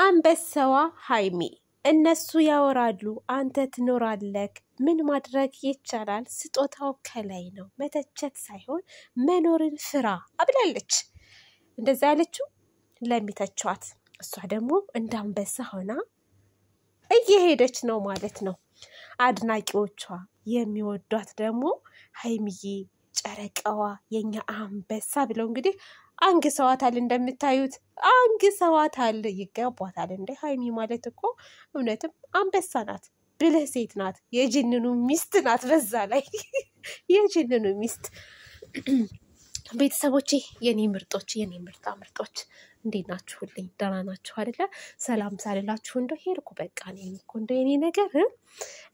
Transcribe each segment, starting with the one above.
አንበሳዋ ሃይሚ እነሱ ያወራሉ አንተ ትኖራለህ ምን ማድረግ ይቻላል ስጦታው ከላይ ነው መተቸት ሳይሆን መኖርን ፍራ አብላለች እንደዛ ያለችው ለሚተቻት እሷ ደግሞ እንደ አንበሳ ሆና እየሄደች ነው ማለት ነው አድናቂዎቿ የሚወዷት ደግሞ ሃይሚዬ ጨረቃዋ የኛ አንበሳ ብለው እንግዲህ አንግሰዋታል እንደምታዩት አንግሰዋታል ይገባታል እንደ ሃይሚ ማለት እኮ እውነትም አንበሳ ናት ብልህ ሴት ናት የጅንኑ ሚስት ናት በዛ ላይ የጅንኑ ሚስት ቤተሰቦቼ የኔ ምርጦች የኔ ምርጦች እንዴት ናችሁልኝ ደህና ናችሁ አይደለ ሰላም ሳልላችሁ እንደው ሄድኩ በቃ ነኝ እኮ እንደው የኔ ነገር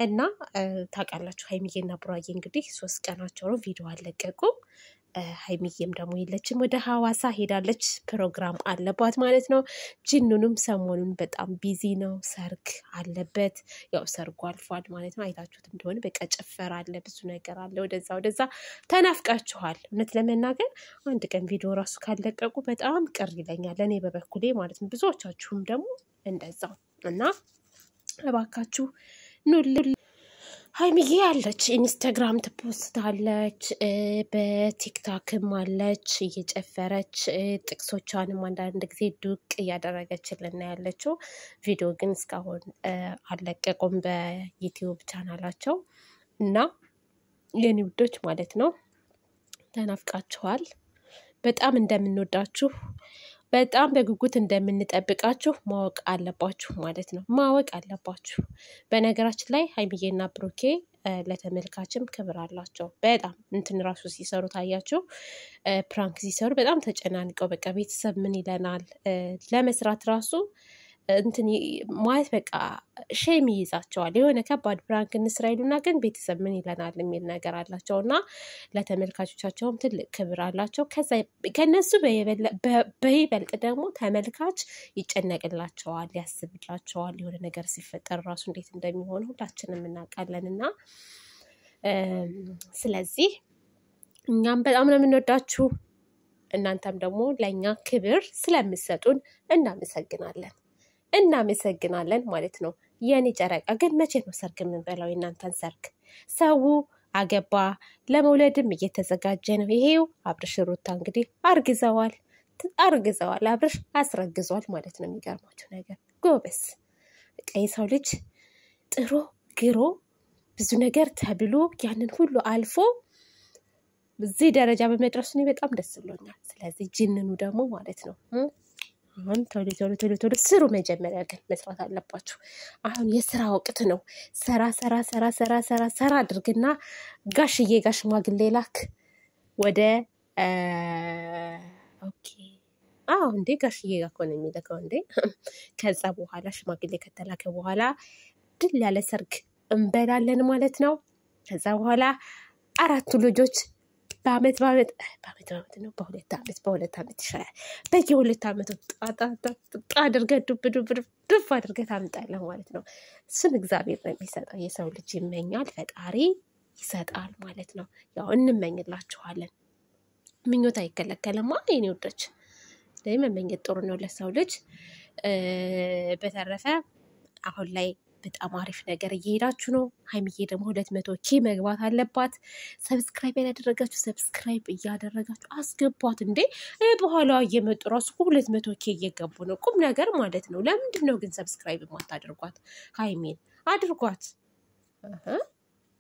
እና ታውቃላችሁ ሃይሚዬና ብሩዬ እንግዲህ 3 ቀናቸው ነው ቪዲዮ አለቀቁ ሃይሚዬም ደግሞ የለችም ወደ ሐዋሳ ሄዳለች ፕሮግራም አለባት ማለት ነው ጅኑንም ሰሞኑን በጣም ቢዚ ነው ሰርግ አለበት ያው ሰርጉ አልፏል ማለት ነው አይታችሁት እንደሆነ በቃ ጨፈራ አለ ብዙ ነገር አለ ወደዛ ተናፍቃችኋል እውነት ለመናገር አንድ ቀን ቪዲዮ ራሱ ካለቀቁ በጣም ቅር ይለኛል እኔ በበኩሌ ማለት ነው ብዙዎቻችሁም ደግሞ እንደዛው እና እባካችሁ ኑል ሃይሚዬ አለች ኢንስታግራም ትፖስታለች በቲክቶክም አለች እየጨፈረች ጥቅሶቿንም አንዳንድ ጊዜ ዱቅ እያደረገችልን ያለችው ቪዲዮ ግን እስካሁን አለቀቁም በዩቲዩብ ቻናላቸው እና የኔ ውዶች ማለት ነው ተናፍቃችኋል በጣም እንደምንወዳችሁ በጣም በጉጉት እንደምንጠብቃችሁ ማወቅ አለባችሁ ማለት ነው ማወቅ አለባችሁ በነገራችን ላይ ሃይሚዬና ብሩኬ ለተመልካችም ክብር አላቸው በጣም እንትን ራሱ ሲሰሩ ታያችሁ ፕራንክ ሲሰሩ በጣም ተጨናንቀው በቃ ቤተሰብ ምን ይለናል ለመስራት ራሱ እንትን ማለት በቃ ሼም ይይዛቸዋል የሆነ ከባድ ፕራንክ እንስራ ይሉና ግን ቤተሰብ ምን ይለናል የሚል ነገር አላቸውና ለተመልካቾቻቸውም ትልቅ ክብር አላቸው ከነሱ በይበልጥ ደግሞ ተመልካች ይጨነቅላቸዋል ያስብላቸዋል የሆነ ነገር ሲፈጠር ራሱ እንዴት እንደሚሆን ሁላችንም እናውቃለንና ስለዚህ እኛም በጣም ነው የምንወዳችሁ እናንተም ደግሞ ለኛ ክብር ስለምትሰጡን እናመሰግናለን ማለት ነው የኔ ጨረቃ ግን መቼ ነው ሰርግ የምንበላው እናንተን ሰርግ ሰው አገባ ለመውለድም እየተዘጋጀ ነው ይሄው አብርሽ ሩታ እንግዲህ አርግዘዋል አብርሽ አስረግዟል ማለት ነው የሚገርማችሁ ነገር ጎበስ ቀይ ሰው ልጅ ጥሩ ግሮ ብዙ ነገር ተብሎ ያንን ሁሉ አልፎ በዚህ ደረጃ በመድረሱ ነው በጣም ደስ ብሎኛል ስለዚህ ጅንኑ ደግሞ ማለት ነው አሁን ቶሎ ስሩ መጀመሪያ ግን መስራት አለባችሁ አሁን የሥራ ወቅት ነው ሰራ አድርግና ጋሽዬ ጋሽ ማግሌ ላክ ወደ ኦኬ እንዴ ጋሽዬ ጋር ኮነ የሚለከው እንዴ ከዛ በኋላ ሽማግሌ ከተላከ በኋላ ድል ያለ ሰርግ እንበላለን ማለት ነው ከዛ በኋላ 4 ልጆች በአመት ነው በሁለት አመት ይሻላል በየሁለት አመቱ አድርገህ ዱብ አድርገህ ታምጣለህ ማለት ነው እሱን እግዚአብሔር ነው የሚሰጠው የሰው ልጅ ይመኛል ፈጣሪ ይሰጣል ማለት ነው ያው እንመኝላችኋለን ምኞት አይከለከልም የኔ ወዶች ለመመኘት ጥሩ ነው ለሰው ልጅ በተረፈ አሁን ላይ በጣም አሪፍ ነገር እየሄዳችሁ ነው ሃይሚዬ ደግሞ 200k መግባት አለባት ሰብስክራይብ ያደረጋችሁ ሰብስክራይብ እያደረጋችሁ አስገቧት እንዴ በኋላ እየመጡ ራሱ 200k እየገቡ ነው ቁም ነገር ማለት ነው ለምንድን ነው ግን ሰብስክራይብ ማታደርጓት ሃይሚን አድርጓት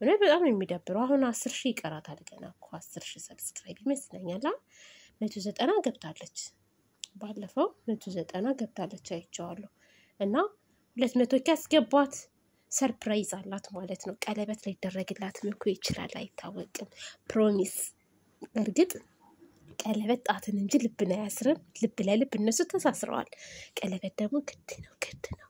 እኔ በጣም የሚደብረው አሁን 10000 ይቀራታል ገና እኮ 10000 ሰብስክራይብ ይመስለኛል 190 ገብታለች ባለፈው 190 ገብታለች አይቻለሁ እና 200k አስገቧት ሰርፕራይዝ አላት ማለት ነው ቀለበት ላይ ደረግላት ምኩ ይችላል አይታወቅም ፕሮሚስ እርግጥ ቀለበት ጣትን እንጂ ልብን አያስርም ልብ ለልብ እነሱ ተሳስረዋል ቀለበት ደግሞ ግድ ነው